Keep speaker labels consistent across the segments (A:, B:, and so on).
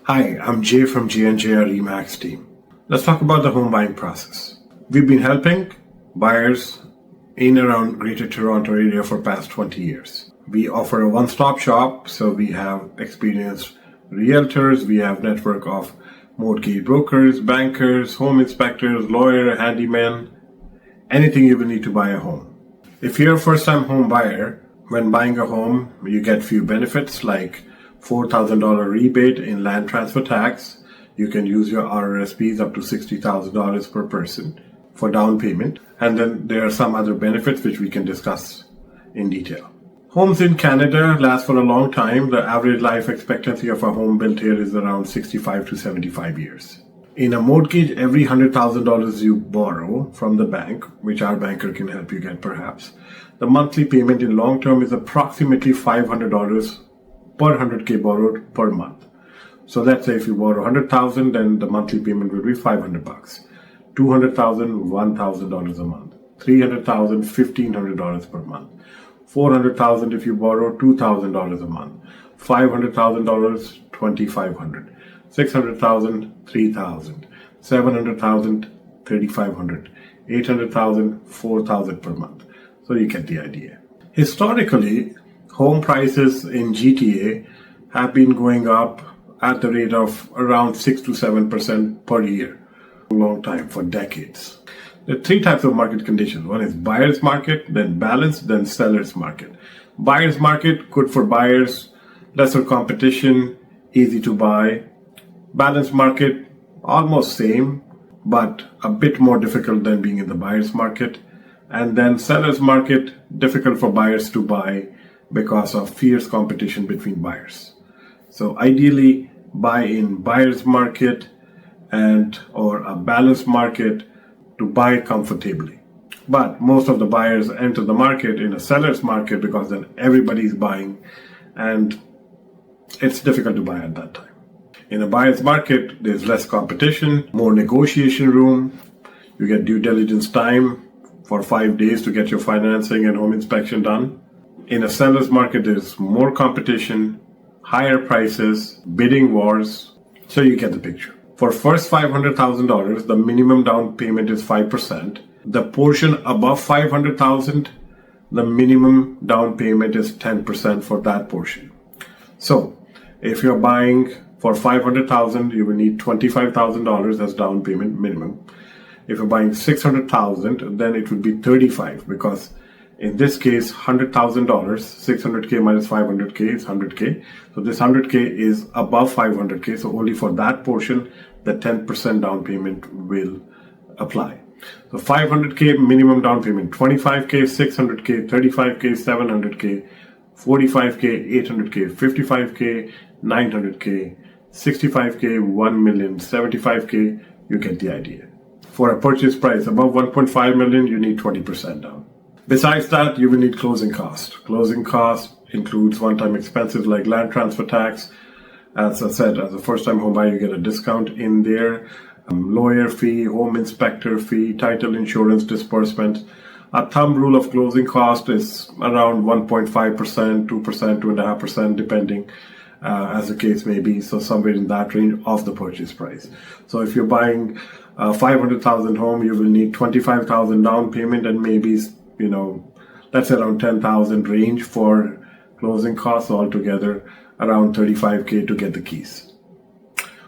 A: Hi, I'm Jay from J&J Remax team. Let's talk about the home buying process. We've been helping buyers in around Greater Toronto area for past 20 years. We offer a one-stop shop, so we have experienced realtors, we have network of mortgage brokers, bankers, home inspectors, lawyer, handyman, anything you will need to buy a home. If you're a first-time home buyer, when buying a home, you get few benefits like $4,000 rebate in land transfer tax. You can use your RRSPs up to $60,000 per person for down payment. And then there are some other benefits which we can discuss in detail. Homes in Canada last for a long time. The average life expectancy of a home built here is around 65 to 75 years. In a mortgage, every $100,000 you borrow from the bank, which our banker can help you get perhaps, the monthly payment in long term is approximately $500 per 100K borrowed per month. So let's say if you borrow 100,000, then the monthly payment will be $500. 200,000, $1,000 a month. 300,000, $1,500 per month. 400,000 if you borrow $2,000 a month. $500,000, $2,500. 600,000, $3,000. 700,000, $3,500. 800,000, $4,000 per month. So you get the idea. Historically, home prices in GTA have been going up at the rate of around 6 to 7% per year. A long time, for decades. There are three types of market conditions. One is buyer's market, then balanced, then seller's market. Buyer's market, good for buyers, lesser competition, easy to buy. Balanced market, almost same, but a bit more difficult than being in the buyer's market. And then seller's market, difficult for buyers to buy because of fierce competition between buyers. So ideally, buy in buyer's market and or a balanced market to buy comfortably. But most of the buyers enter the market in a seller's market because then everybody's buying and it's difficult to buy at that time. In a buyer's market, there's less competition, more negotiation room. You get due diligence time for 5 days to get your financing and home inspection done. In a seller's market, there's more competition, higher prices, bidding wars, so you get the picture. For first $500,000, the minimum down payment is 5%. The portion above $500,000, the minimum down payment is 10% for that portion. So, if you're buying for $500,000, you will need $25,000 as down payment minimum. If you're buying $600,000, then it would be $35,000 because in this case, $100,000, 600K minus 500K is 100K. So this 100K is above 500K. So only for that portion, the 10% down payment will apply. So 500K minimum down payment, 25K, 600K, 35K, 700K, 45K, 800K, 55K, 900K, 65K, 1 million, 75K, you get the idea. For a purchase price above 1.5 million, you need 20% down. Besides that, you will need closing costs. Closing cost includes one-time expenses like land transfer tax. As I said, as a first-time home buyer, you get a discount in there. Lawyer fee, home inspector fee, title insurance disbursement. A thumb rule of closing cost is around 1.5%, 2%, 2.5%, depending as the case may be. So somewhere in that range of the purchase price. So if you're buying a $500,000 home, you will need $25,000 down payment and maybe let's say around $10,000 range for closing costs altogether, around $35K to get the keys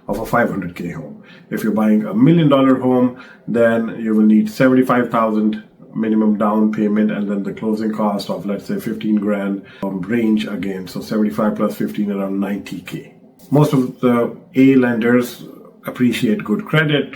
A: of a $500K home. If you're buying $1 million home, then you will need $75,000 minimum down payment and then the closing cost of let's say 15 grand range again. So 75 plus 15 around 90K. Most of the A lenders appreciate good credit.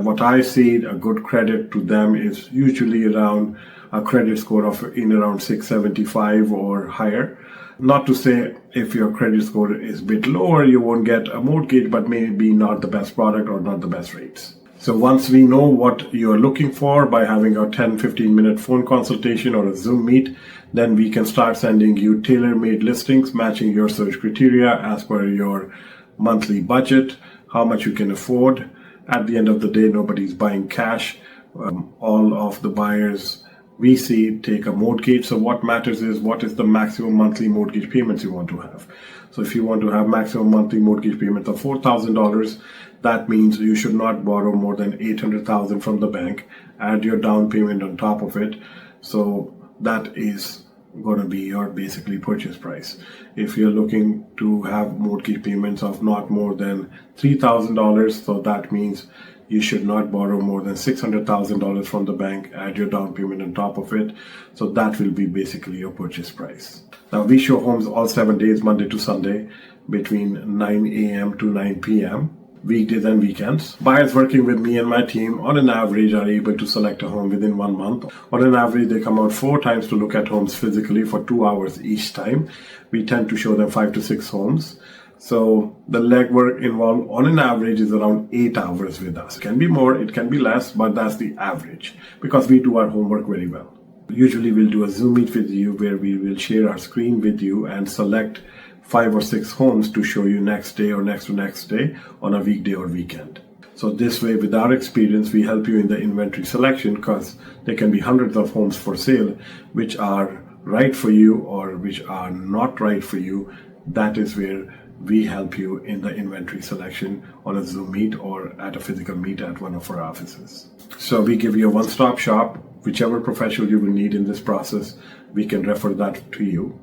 A: What I see, a good credit to them is usually around a credit score of in around 675 or higher. Not to say if your credit score is a bit lower, you won't get a mortgage, but maybe not the best product or not the best rates. So once we know what you're looking for by having a 10-15 minute phone consultation or a Zoom meet, then we can start sending you tailor-made listings matching your search criteria as per your monthly budget, how much you can afford. At the end of the day, nobody's buying cash. All of the buyers we see take a mortgage. So what matters is what is the maximum monthly mortgage payments you want to have. So if you want to have maximum monthly mortgage payments of $4,000, that means you should not borrow more than $800,000 from the bank. Add your down payment on top of it. So that is going to be your basically purchase price. If you're looking to have mortgage payments of not more than $3,000, so that means you should not borrow more than $600,000 from the bank, add your down payment on top of it. So that will be basically your purchase price. Now we show homes all 7 days, Monday to Sunday, between 9 a.m. to 9 p.m. weekdays and weekends. Buyers working with me and my team on an average are able to select a home within 1 month. On an average, they come out 4 times to look at homes physically for 2 hours each time. We tend to show them 5 to 6 homes. So the legwork involved on an average is around 8 hours with us. It can be more, it can be less, but that's the average because we do our homework very well. Usually we'll do a Zoom meet with you where we will share our screen with you and select 5 or 6 homes to show you next day or next to next day on a weekday or weekend. So this way, with our experience, we help you in the inventory selection because there can be hundreds of homes for sale which are right for you or which are not right for you. That is where we help you in the inventory selection on a Zoom meet or at a physical meet at one of our offices. So we give you a one-stop shop. Whichever professional you will need in this process, we can refer that to you.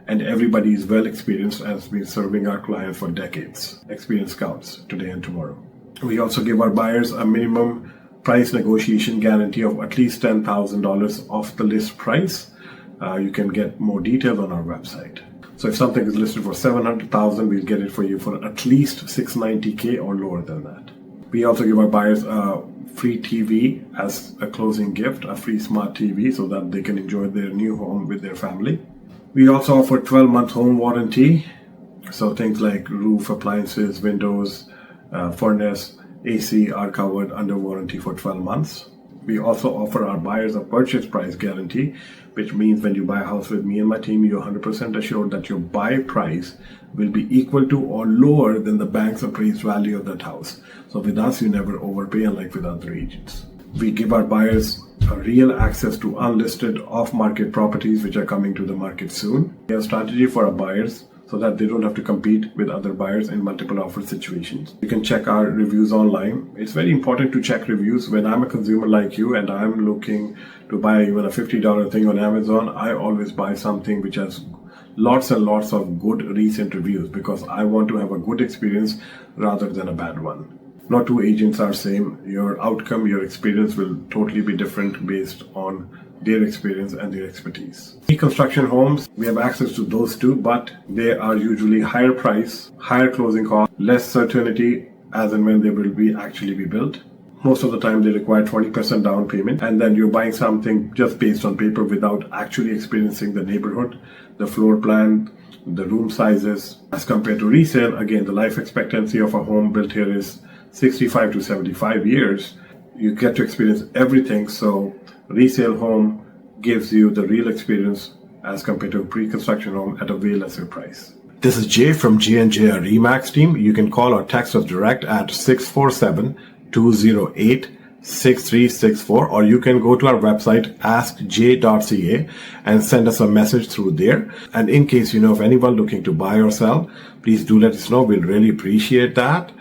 A: And everybody is well experienced, has been serving our clients for decades. Experience counts today and tomorrow. We also give our buyers a minimum price negotiation guarantee of at least $10,000 off the list price. You can get more details on our website. So if something is listed for $700,000, we'll get it for you for at least $690K or lower than that. We also give our buyers a free TV as a closing gift, a free smart TV, so that they can enjoy their new home with their family. We also offer 12-month home warranty. So things like roof, appliances, windows, furnace, AC are covered under warranty for 12 months. We also offer our buyers a purchase price guarantee, which means when you buy a house with me and my team, you're 100% assured that your buy price will be equal to or lower than the bank's appraised value of that house. So with us, you never overpay, unlike with other agents. We give our buyers real access to unlisted off-market properties which are coming to the market soon. We have a strategy for our buyers so that they don't have to compete with other buyers in multiple offer situations. You can check our reviews online. It's very important to check reviews. When I'm a consumer like you and I'm looking to buy even a $50 thing on Amazon, I always buy something which has lots and lots of good recent reviews because I want to have a good experience rather than a bad one. No two agents are same. Your outcome, your experience will totally be different based on their experience and their expertise. Reconstruction homes, we have access to those too, but they are usually higher price, higher closing cost, less certainty as and when they will be actually be built. Most of the time they require 20% down payment, and then you're buying something just based on paper without actually experiencing the neighborhood, the floor plan, the room sizes. As compared to resale, again, the life expectancy of a home built here is 65 to 75 years. You get to experience everything, so resale home gives you the real experience as compared to a pre-construction home at a way lesser price. This is Jay from G&J RE/MAX team. You can call or text us direct at 647-208-6364, or you can go to our website askjay.ca and send us a message through there. And in case you know of anyone looking to buy or sell, please do let us know. We'll really appreciate that.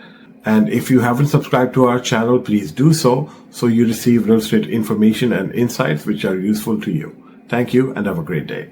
A: And if you haven't subscribed to our channel, please do so you receive real estate information and insights which are useful to you. Thank you and have a great day.